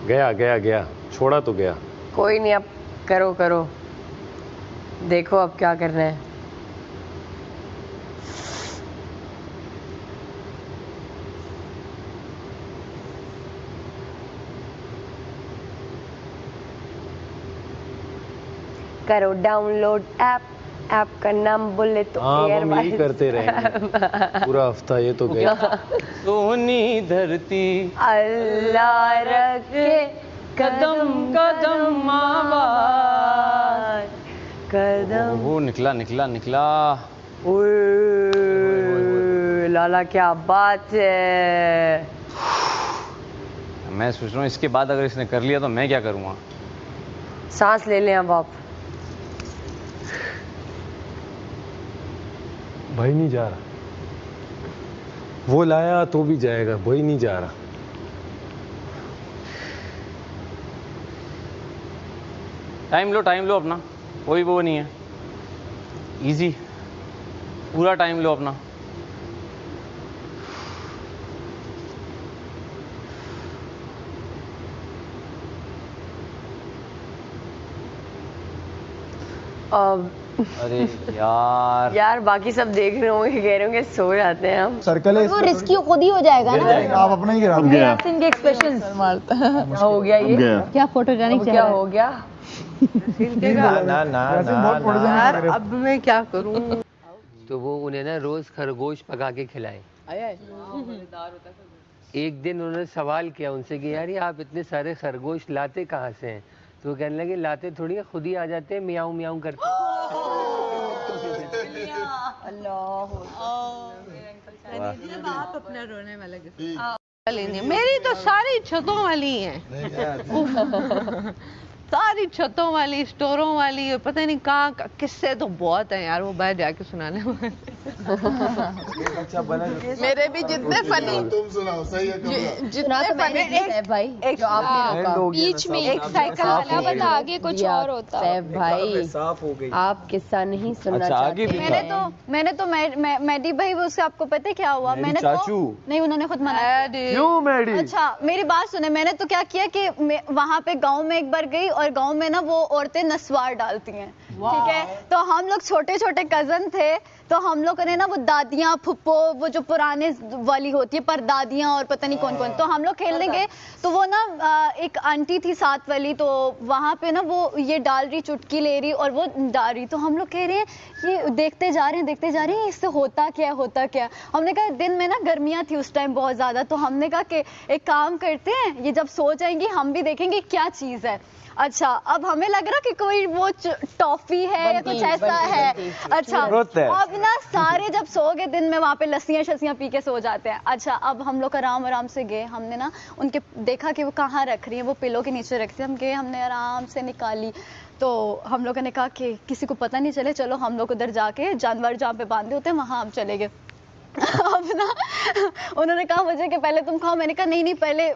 S7: गया गया गया, छोड़ा तो गया।
S6: कोई नहीं, अब करो करो, देखो अब क्या करना है। करो डाउनलोड ऐप, ऐप का नाम बोले तो एयर
S7: हम यही करते रहेंगे पूरा हफ्ता। ये तो गया।
S5: सोनी धरती
S6: अल्लाह रखे कदम कदम आबाद, कदम।
S5: वो निकला निकला निकला।
S6: ओए लाला क्या बात है।
S5: मैं सोच रहा हूँ इसके बाद अगर इसने कर लिया तो मैं क्या करूँगा।
S6: सांस ले लें अब आप।
S7: भाई नहीं जा रहा, वो लाया तो भी जाएगा, भाई नहीं जा रहा।
S5: टाइम लो अपना, कोई वो नहीं है, इजी, पूरा टाइम लो अपना।
S6: अब
S5: अरे यार
S6: यार बाकी सब देख रहे होंगे, कह रहे होंगे सो जाते हैं हम।
S1: सर्कल है,
S11: वो रिस्की खुद ही हो जाएगा ना।
S1: आप अपना ही गिरा दो।
S11: के एक्सप्रेशंस
S6: क्या हो गया ये?
S11: क्या फोटोजेनिक
S6: क्या हो गया?
S10: ना ना
S3: यार अब मैं क्या करूं?
S4: तो वो उन्हें ना रोज खरगोश पका के खिलाए। एक दिन उन्होंने सवाल किया उनसे कि यार ये आप इतने सारे खरगोश लाते कहाँ से हैं? तो कहने लगे लाते थोड़ी है, खुद ही आ जाते हैं, मियाऊं मियाऊं करते।
S3: आप अपना रोने वाला मेरी तो सारी छतों वाली हैं। सारी छतों वाली, स्टोरों वाली, पता नहीं कहाँ किस्से तो बहुत हैं यार, वो बाहर जाके सुनाने वाले। मेरे भी जितने फनी,
S8: तुम सुनाओ, सही है कमला।
S3: जितने फनी
S11: भाई जो आपने रोका
S3: बीच में एक साइकिल वाला बता, आगे कुछ और होता है।
S6: सैफ भाई
S10: साफ हो गई।
S6: आप किस्सा नहीं सुनना
S5: अच्छा, आगे
S6: चाहते?
S5: भी
S2: मैंने तो मैडी भाई, वो उससे आपको पता है क्या हुआ? मैंने
S10: चाचू।
S2: तो नहीं, उन्होंने खुद मना किया।
S7: क्यों मैडी?
S2: अच्छा मेरी बात सुने, मैंने तो क्या किया कि वहां पे गांव में एक बार गई और गांव में ना वो औरतें नस्वार डालती हैं, ठीक है? तो हम लोग छोटे छोटे कजन थे, तो हम लोगों ने ना वो दादियाँ फुप्पो, वो जो पुराने वाली होती है पर दादियाँ और पता नहीं कौन कौन, तो हम लोग खेलने गए तो वो ना एक आंटी थी साथ वाली, तो वहां पे ना वो ये डाल रही, चुटकी ले रही और वो डाल रही, तो हम लोग कह रहे हैं ये देखते जा रहे हैं इससे होता क्या। हमने कहा दिन में ना गर्मियाँ थी उस टाइम बहुत ज्यादा, तो हमने कहा कि एक काम करते हैं, ये जब सो जाएंगी हम भी देखेंगे क्या चीज है। अच्छा अब हमें लग रहा कि कोई वो टॉफी है या कुछ ऐसा है। अच्छा अब ना सारे जब सो गए दिन में वहाँ पे लस्सियाँ शस्सियाँ पी के सो जाते हैं। अच्छा अब हम लोग आराम से गए, हमने ना उनके देखा कि वो कहाँ रख रही है, वो पिलो के नीचे रखती है। हम गए, हमने आराम से निकाली, तो हम लोगों ने कहा कि किसी को पता नहीं चले, चलो हम लोग उधर जाके जानवर जहाँ पे बांधे होते हैं वहाँ हम चले गए। अब ना उन्होंने कहा मुझे कि पहले तुम खाओ, मैंने कहा नहीं पहले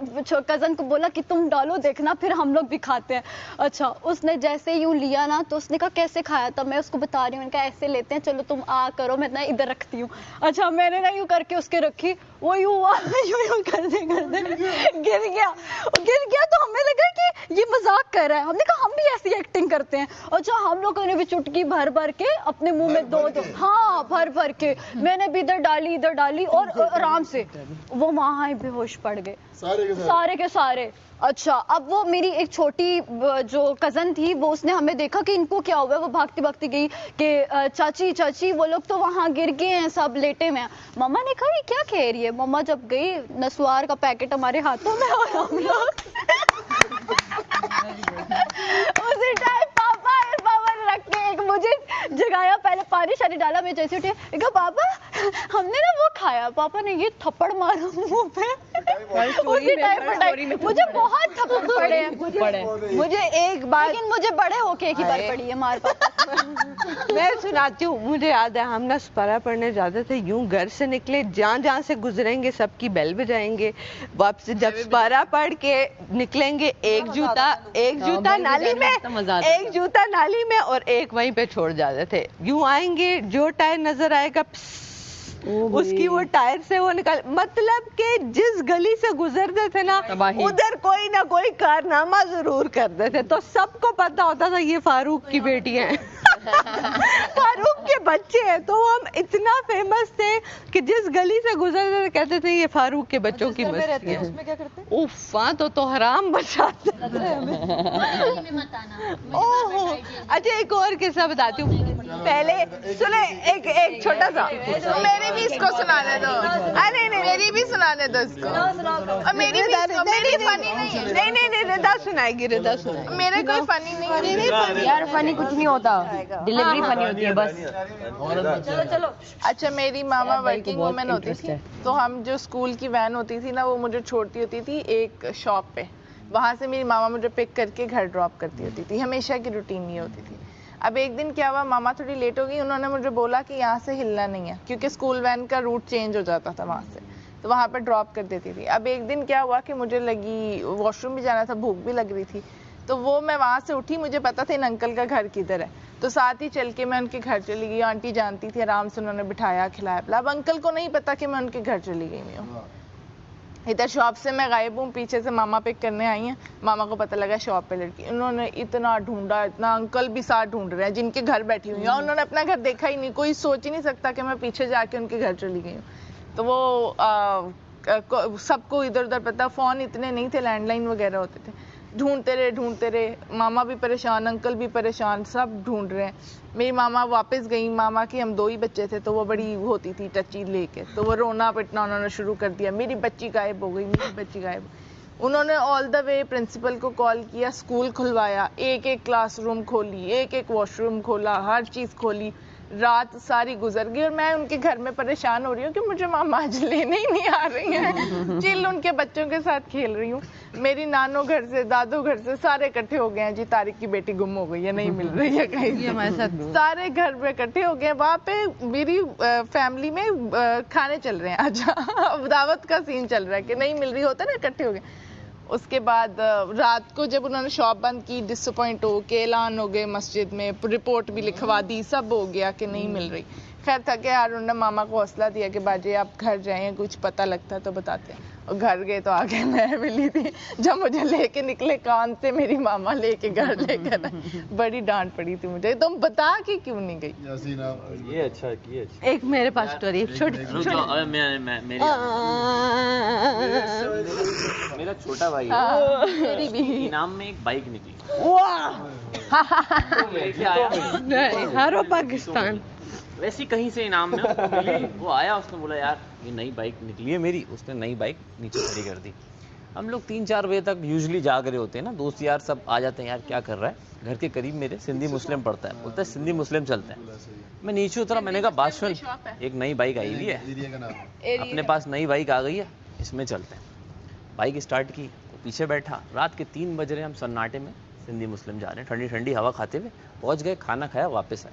S2: कजन को बोला कि तुम डालो देखना फिर हम लोग भी खाते हैं। अच्छा उसने जैसे यूं लिया ना तो उसने कहा कैसे खाया, तब मैं उसको बता रही हूँ, मैंने कहा ऐसे लेते हैं, चलो तुम आ करो, मैं ना इधर रखती हूँ। अच्छा मैंने ना यूं करके उसके रखी, वो यूं करते गिर गया तो हमें लगा कि ये मजाक कर रहा है, हमने कहा हम भी ऐसी एक्टिंग करते हैं। अच्छा हम लोगों ने भी चुटकी भर के अपने मुंह में दो हाँ भर के, मैंने भी इधर डाली और आराम से वो वहां ही बेहोश पड़ गए सारे के सारे। अच्छा अब वो मेरी एक छोटी जो कजन थी, वो उसने हमें देखा कि इनको क्या हुआ है, वो भागती गई कि चाची वो लोग तो वहां गिर गए हैं, सब लेटे में। मम्मा ने कहा ये क्या कह रही है? मम्मा जब गई नसवार का पैकेट हमारे हाथों में और हम लोग उसी टाइम पापा ने रख के एक मुझे जगाया, पहले पानी शानी डाला, मैं जैसे उठी, कहा पापा हमने ना वो खाया, पापा ने ये थप्पड़ मारा मुंह पे। उसी टाइम मुझे बहुत थप्पड़ पड़े हैं।
S3: मुझे एक बार,
S2: लेकिन मुझे बड़े होके एक ही बार पड़ी है मार पापा।
S12: मैं सुनाती हूँ, मुझे याद है हम ना स्पारा पढ़ने जाते थे, यूं घर से निकले, जहाँ से गुजरेंगे सबकी बेल बजाएंगे, वापस जब स्पारा पढ़ के निकलेंगे एक जूता नाली में, एक जूता नाली में और एक वहीं पे छोड़ जाते थे। यूं आएंगे, जो टायर नजर आएगा उसकी वो टायर से वो निकाल, मतलब कि जिस गली से गुजरते थे ना उधर कोई ना कोई कारनामा जरूर करते थे, तो सबको पता होता था ये फारूक की बेटी है। फारूक के बच्चे हैं, तो हम इतना फेमस थे कि जिस गली से गुजरते थे कहते थे ये फारूक के बच्चों की मस्ती है।
S2: उसमें क्या करते?
S12: उफ़, तो हराम बचाते। ओहो, अच्छा एक और किस्सा बताती हूँ। पहले सुने, एक छोटा सा,
S3: मेरी भी इसको सुनाने दो। नहीं, मेरी भी सुनाने दो इसको। और मेरी फनी नहीं,
S12: रिदा सुनाएगी, रिदा सुनाएगी।
S3: मेरे कोई फनी नहीं।
S6: यार फनी कुछ नहीं होता, डिलीवरी फनी होती है बस।
S3: चलो। अच्छा, मेरी मामा वर्किंग वुमेन होती थी, तो हम जो स्कूल की वैन होती थी ना, वो मुझे छोड़ती होती थी एक शॉप पे, वहाँ से मेरी मामा मुझे पिक करके घर ड्रॉप करती होती थी, हमेशा की रूटीन ये होती थी। अब एक दिन क्या हुआ, मामा थोड़ी लेट हो गई, उन्होंने मुझे बोला कि यहाँ से हिलना नहीं है, क्योंकि स्कूल वैन का रूट चेंज हो जाता था वहाँ से, तो वहाँ पर ड्रॉप कर देती थी। अब एक दिन क्या हुआ कि मुझे लगी वॉशरूम भी जाना था, भूख भी लग रही थी, तो वो मैं वहाँ से उठी, मुझे पता था इन अंकल का घर किधर है, तो साथ ही चल के मैं उनके घर चली गई। आंटी जानती थी, आराम से उन्होंने बिठाया, खिलाया पिलाया। अब अंकल को नहीं पता कि मैं उनके घर चली गई हूँ। इधर शॉप से मैं गायब हूँ, पीछे से मामा पिक करने आई हैं, मामा को पता लगा शॉप पे लड़की। उन्होंने इतना ढूंढा, इतना, अंकल भी साथ ढूंढ रहे हैं जिनके घर बैठी हुई हैं, उन्होंने अपना घर देखा ही नहीं। कोई सोच ही नहीं सकता कि मैं पीछे जाके उनके घर चली गई हूँ। तो वो सबको इधर उधर पता, फोन इतने नहीं थे, लैंडलाइन वगैरह होते थे। ढूंढते रहे, मामा भी परेशान, अंकल भी परेशान, सब ढूंढ रहे हैं। मेरी मामा वापस गई, मामा के हम 2 ही बच्चे थे, तो वो बड़ी होती थी टची लेके, तो वो रोना पिटना उन्होंने शुरू कर दिया, मेरी बच्ची गायब हो गई, मेरी बच्ची गायब। उन्होंने ऑल द वे प्रिंसिपल को कॉल किया, स्कूल खुलवाया, एक क्लासरूम खोली, एक वॉशरूम खोला, हर चीज़ खोली। रात सारी गुजर गई और मैं उनके घर में परेशान हो रही हूँ कि मुझे मामा आज लेने ही नहीं आ रही हैं। चिल उनके बच्चों के साथ खेल रही हूँ। मेरी नानो घर से, दादो घर से सारे इकट्ठे हो गए हैं जी, तारिक की बेटी गुम हो गई है, नहीं मिल रही है कहीं। हमारे साथ सारे घर में इकट्ठे हो गए। वहाँ पे मेरी फैमिली में खाने चल रहे हैं, आज दावत का सीन चल रहा है कि नहीं मिल रही, होता ना, इकट्ठे हो गए। उसके बाद रात को जब उन्होंने शॉप बंद की, डिसअपॉइंट हो के ऐलान हो गए मस्जिद में, रिपोर्ट भी लिखवा दी, सब हो गया कि नहीं मिल रही। खैर थके हार उन्होंने मामा को हौसला दिया कि बाजी आप घर जाएं, कुछ पता लगता है तो बताते हैं। और घर गए तो आगे मैं मिली थी, जब मुझे लेके निकले कान से मेरी मामा लेके घर लेकर, बड़ी डांट पड़ी थी मुझे, तुम बता के क्यों नहीं गई।
S7: ये अच्छा।
S12: एक मेरे पास स्टोरी छोटी,
S5: मेरा छोटा भाई
S3: मेरी भी
S5: इनाम में एक बाइक निकली,
S12: लेके आया हारो पाकिस्तान,
S5: वैसी कहीं से इनाम में उसको मिली। वो आया, उसने बोला यार ये नई बाइक निकली है मेरी, उसने नई बाइक नीचे खड़ी कर दी। हम लोग 3-4 बजे तक यूजुअली जाग रहे होते हैं ना, दोस्त यार सब आ जाते हैं, यार क्या कर रहा है। घर के करीब मेरे सिंधी मुस्लिम पड़ता है, बोलता है सिंधी मुस्लिम चलते हैं। मैं नीचे उतरा, मैंने कहा बात सुन, एक नई बाइक आई हुई है, अपने पास नई बाइक आ गई है, इसमें चलते हैं। बाइक स्टार्ट की, वो पीछे बैठा। रात के 3 बज रहे, हम सन्नाटे में सिंधी मुस्लिम जा रहे हैं, ठंडी ठंडी हवा खाते हुए पहुंच गए, खाना खाया, वापस आए।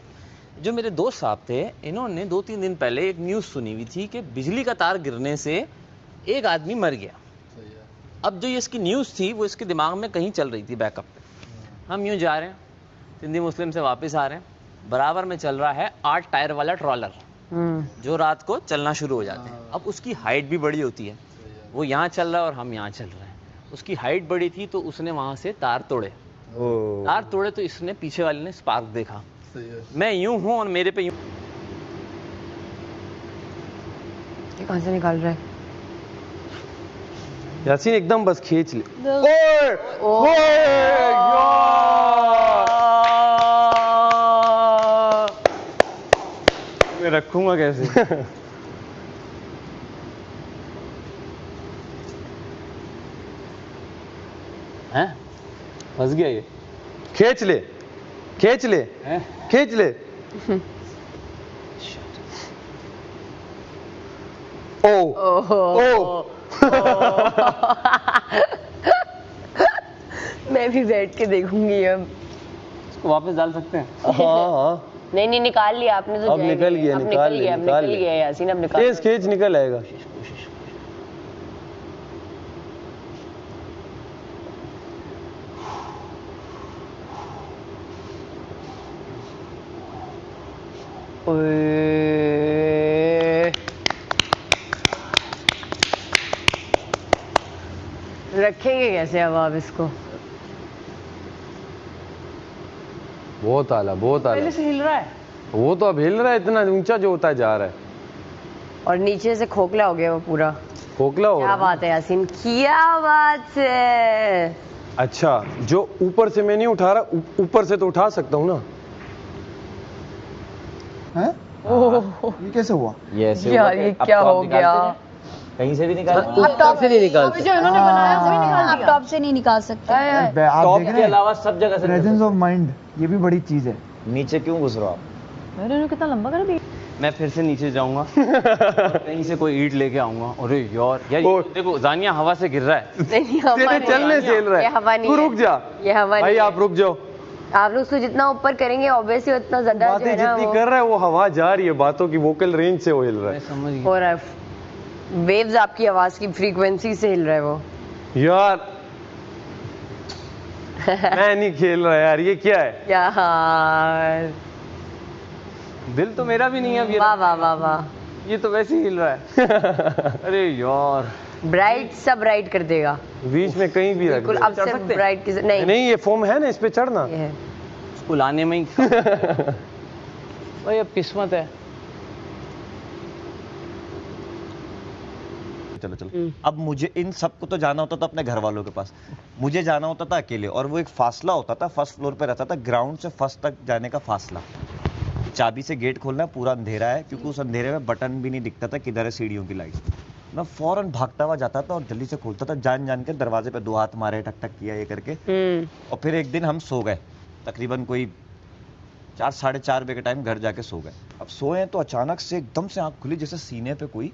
S5: जो मेरे दोस्त साहब थे, इन्होंने 2-3 दिन पहले एक न्यूज़ सुनी हुई थी कि बिजली का तार गिरने से एक आदमी मर गया। अब जो ये इसकी न्यूज़ थी वो इसके दिमाग में कहीं चल रही थी बैकअप पे। हम यूँ जा रहे हैं, सिंधी मुस्लिम से वापस आ रहे हैं, बराबर में चल रहा है 8 टायर वाला ट्रॉलर, जो रात को चलना शुरू हो जाते हैं। अब उसकी हाइट भी बड़ी होती है, वो यहाँ चल रहा है और हम यहाँ चल रहे हैं। उसकी हाइट बड़ी थी तो उसने वहाँ से तार तोड़े, तो इसने पीछे वाले ने स्पार्क देखा, मैं यूं हूं और मेरे पे यूं।
S6: ये कहां से निकाल रहा है
S7: यासीन? एकदम बस खींच ले। मैं रखूंगा कैसे?
S5: हैं? फंस गया ये।
S7: खींच ले, खींच ले, खींच ले।
S6: मैं भी बैठ के देखूंगी अब।
S5: इसको वापस डाल सकते हैं?
S7: हाँ
S6: नहीं नहीं, निकाल लिया आपने तो।
S7: अब निकल गया, निकाल
S6: गया यासीन, अब निकाल।
S7: तेज खींच, निकल आएगा।
S6: रखेंगे कैसे अब आप इसको?
S7: बहुत आला, बहुत आला।
S6: पहले से हिल रहा है।
S7: वो तो अब हिल रहा है, इतना ऊंचा जो होता जा रहा है।
S6: और नीचे से खोखला हो गया वो पूरा।
S7: खोखला हो रहा है।
S6: क्या बात है यासीन, क्या बात है।
S7: अच्छा, जो ऊपर से मैं नहीं उठा रहा, ऊपर से तो उठा सकता हूँ ना।
S1: हैं? ये कैसे हुआ?
S6: यार ये क्या हो गया?
S10: कहीं से भी निकाल,
S6: आप टॉप से नहीं निकाल सकते।
S2: जो इन्होंने बनाया सभी निकाल
S11: आप
S2: दिया।
S11: टॉप से नहीं निकाल सकते।
S1: आप
S10: टॉप
S1: देख
S10: के
S1: रहे हैं?
S10: अलावा सब जगह से
S1: प्रेजेंस ऑफ माइंड, ये भी बड़ी चीज है।
S10: नीचे क्यों घुस रहे हो आप?
S11: मैंने कितना लंबा कर दिया।
S5: मैं फिर से नीचे जाऊंगा कहीं से कोई ईंट लेके आऊंगा। अरे यार ये देखो जानिया हवा से गिर रहा है।
S6: नहीं,
S7: तेरे चलने से हिल रहा
S6: ये
S7: है।
S6: हवा नहीं
S7: तू
S6: है।
S7: रुक जा,
S6: ये हवा
S7: भाई
S6: नहीं
S7: आप रुक जाओ।
S6: आप लोग उसको जितना ऊपर करेंगे ऑब्वियसली उतना ज्यादा जो
S7: बातें
S6: है ना
S7: जितनी कर रहा है वो हवा जा रही है, बातों की वोकल रेंज से वो हिल रहा है।
S5: समझ
S6: हो रहा है। वेव्स आपकी आवाज की फ्रीक्वेंसी से हिल रहा है वो।
S7: यार मैं नहीं खेल रहा यार, ये क्या है
S6: यार?
S5: दिल तो मेरा भी नहीं है अब।
S6: वाह वाह वाह वाह,
S5: ये तो वैसे ही हिल रहा है। अरे यार
S6: ब्राइट सब ब्राइट कर देगा
S7: बीच में कहीं भी रख
S6: बिल्कुल।
S7: दे।
S6: अब से ब्राइट की नहीं
S7: नहीं, ये फोम है ना, इस पे चढ़ना।
S6: ये है।
S5: उसको लाने में ही भाई अब किस्मत है।
S10: चलो चलो, अब मुझे इन सबको तो जाना होता था अपने घर वालों के पास, मुझे जाना होता था अकेले। और वो एक फासला होता था, फर्स्ट फ्लोर पे रहता था, ग्राउंड से फर्स्ट तक जाने का फासला। चाबी से गेट खोलना है, पूरा अंधेरा है, क्योंकि उस अंधेरे में बटन भी नहीं दिखता था किधर है सीढ़ियों की लाइट। मैं फौरन भागता हुआ जाता था और जल्दी से खोलता था, जान जान के दरवाजे पे 2 हाथ मारे, टक टक किया ये करके। और फिर एक दिन हम सो गए, तकरीबन कोई 4 साढ़े 4 बजे के टाइम घर जाके सो गए। अब सोए तो अचानक से एकदम से आंख खुली, जैसे सीने पे कोई,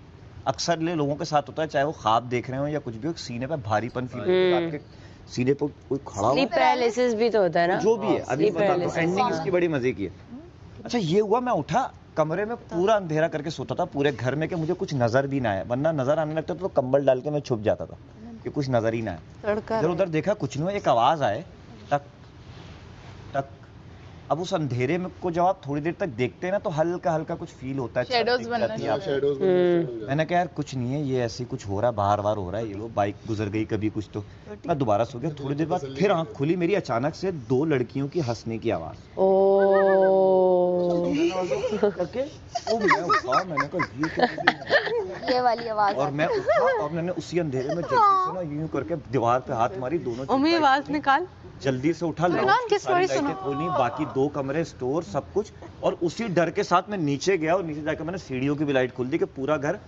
S10: अक्सर ले लोगों के साथ होता है, चाहे वो ख्वाब देख रहे हो या कुछ भी हो, सीने पे भारीपन फील होता है, आपके सीने पे कोई खड़ा
S6: स्लीप पैरालिसिस भी तो होता है ना।
S10: जो भी है, अभी एंडिंग इसकी बड़ी मजे की है। अच्छा ये हुआ, मैं उठा, कमरे में पूरा अंधेरा करके सोता था पूरे घर में, कि मुझे कुछ नजर भी ना आए, वरना नजर आने लगता तो कंबल डाल के मैं छुप जाता था कि कुछ नजर ही ना आए। इधर उधर देखा, कुछ नहीं, एक आवाज आए, टक टक। अब उस अंधेरे में को जब आप थोड़ी देर तक देखते हैं ना, तो हल्का हल्का कुछ फील होता है,
S3: शेडोज बनना।
S10: मैंने कहा यार कुछ नहीं है, ये ऐसे कुछ हो रहा है, बाहर बाहर हो रहा है, ये वो बाइक गुजर गई कभी कुछ। तो मैं दोबारा सो गया। थोड़ी देर बाद फिर आंख खुली मेरी, अचानक से 2 लड़कियों की हंसने की आवाज। मैं उठा, मैंने कहा
S2: ये वाली आवाज।
S10: और मैं उठा और मैंने उसी अंधेरे में जल्दी से ना यूं करके दीवार पे हाथ मारी, दोनों
S12: आवाज निकाल।
S10: जल्दी से उठा, लाइटें खोली, बाकी 2 कमरे, स्टोर, सब कुछ। और उसी डर के साथ मैं नीचे गया और नीचे जाकर मैंने सीढ़ियों की भी लाइट खोल दी, कि पूरा घर,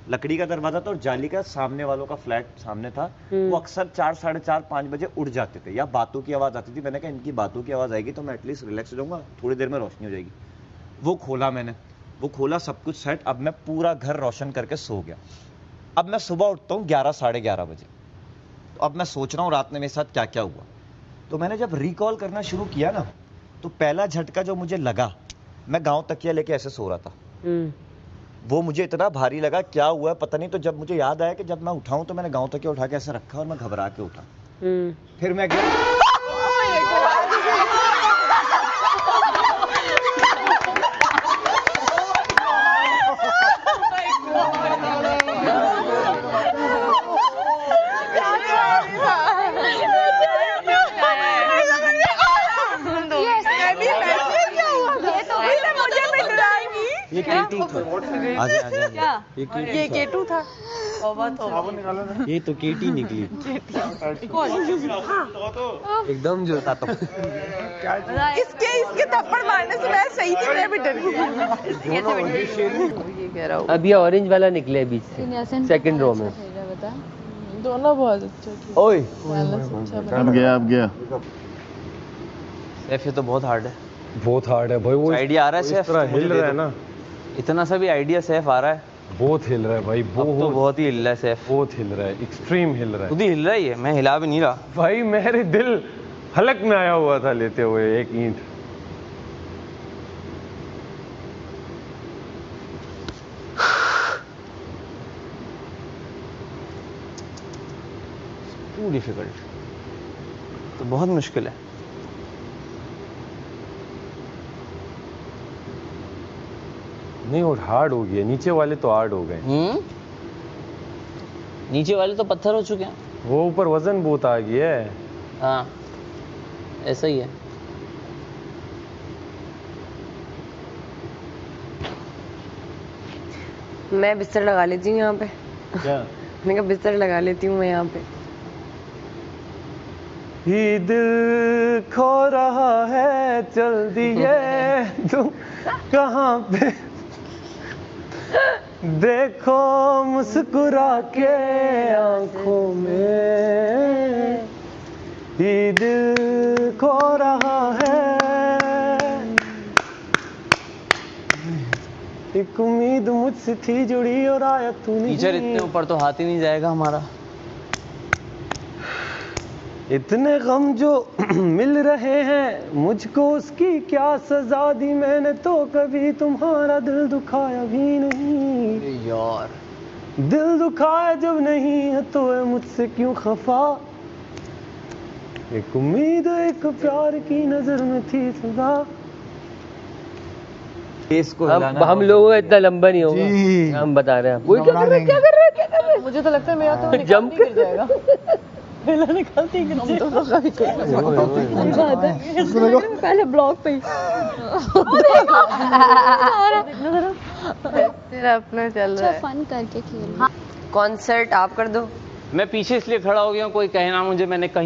S10: लकड़ी का दरवाजा था और जाली का, सामने वालों का फ्लैट सामने था, वो अक्सर 4 साढ़े 4 5 बजे उड़ जाते थे, या बातों की आवाज आती थी। मैंने कहा इनकी बातों की आवाज आएगी तो मैं एटलीस्ट रिलैक्स हो जाऊंगा, थोड़ी देर में रोशनी हो जाएगी। वो खोला मैंने, वो खोला, सब कुछ सेट। अब मैं पूरा घर रोशन करके सो गया। अब मैं सुबह उठता हूँ 11 साढ़े 11 बजे। तो अब मैं सोच रहा हूँ रात में मेरे साथ क्या क्या हुआ। तो मैंने जब रिकॉल करना शुरू किया ना, तो पहला झटका जो मुझे लगा, मैं गांव तकिया लेके ऐसे सो रहा था, वो मुझे इतना भारी लगा, क्या हुआ है पता नहीं। तो जब मुझे याद आया कि जब मैं उठाऊं तो मैंने गांव तकिया उठा के ऐसे रखा और मैं घबरा के उठा। फिर मैं गया, ये केटू था। आजा आजा।
S12: क्या? ये केटू था।
S10: ये तो केटी निकली।
S7: एकदम जो था तो
S3: इसके थप्पड़ मारने से मैं सही थी, मैं भी डर गई। ये कह रहा हूँ।
S4: अब ये ऑरेंज वाला निकले बीच से, सेकंड रो में।
S3: दोनों बहुत अच्छे।
S7: ओए
S8: अब गया
S5: सैफ ये तो बहुत हार्ड है।
S7: बहुत हार्ड है भाई। वो
S5: आइडिया आ रहा है
S7: इस तरह हिल रहा है ना,
S5: इतना सा भी आइडिया सैफ आ रहा है।
S7: बहुत हिल रहा है भाई,
S5: अब तो बहुत ही हिल रहा है सैफ,
S7: बहुत हिल रहा है, एक्सट्रीम हिल रहा है।
S5: खुद ही हिल रहा है ये, मैं हिला भी नहीं रहा
S7: भाई मेरे दिल हलक में आया हुआ था लेते हुए एक ईंट।
S5: टू डिफिकल्ट, तो बहुत मुश्किल है।
S7: नहीं और हार्ड हो गया, नीचे वाले तो हार्ड हो गए।
S5: नीचे वाले तो पत्थर हो चुके हैं,
S7: वो ऊपर वजन बहुत आ गया है।
S5: हाँ ऐसा ही है।
S6: मैं बिस्तर लगा लेती हूँ यहाँ पे।
S7: क्या?
S6: मैंने कहा बिस्तर लगा लेती हूँ मैं यहाँ पे।
S7: ही दिल खो रहा है, चल दिए तुम कहाँ पे, देखो मुस्कुरा के आंखों में, ही दिल खो रहा है, एक उम्मीद मुझसे थी जुड़ी और आया तू नहीं।
S5: टीचर इतने ऊपर तो हाथ ही नहीं जाएगा हमारा।
S7: इतने गम जो मिल रहे हैं मुझको, उसकी क्या सजा दी मैंने, तो कभी तुम्हारा दिल दुखाया भी नहीं।
S5: यार
S7: दिल दुखाया जब नहीं है तो है मुझसे क्यों खफा, एक उम्मीद एक प्यार की नजर में थी सदा।
S4: इसको हम लोगों का इतना लंबा नहीं होगा, हम बता रहे हैं। वो क्या कर रहे हैं?
S3: मुझे तो लगता है मेरा तो
S4: जंप
S3: गिर जाएगा। पहले निकलती
S2: पहले ब्लॉक पे
S3: तेरा अपना चल रहा है।
S2: फन करके खेल।
S6: कॉन्सर्ट आप कर दो।
S5: मैं पीछे इसलिए खड़ा हो गया हूँ, कोई कहे ना मुझे मैंने कहीं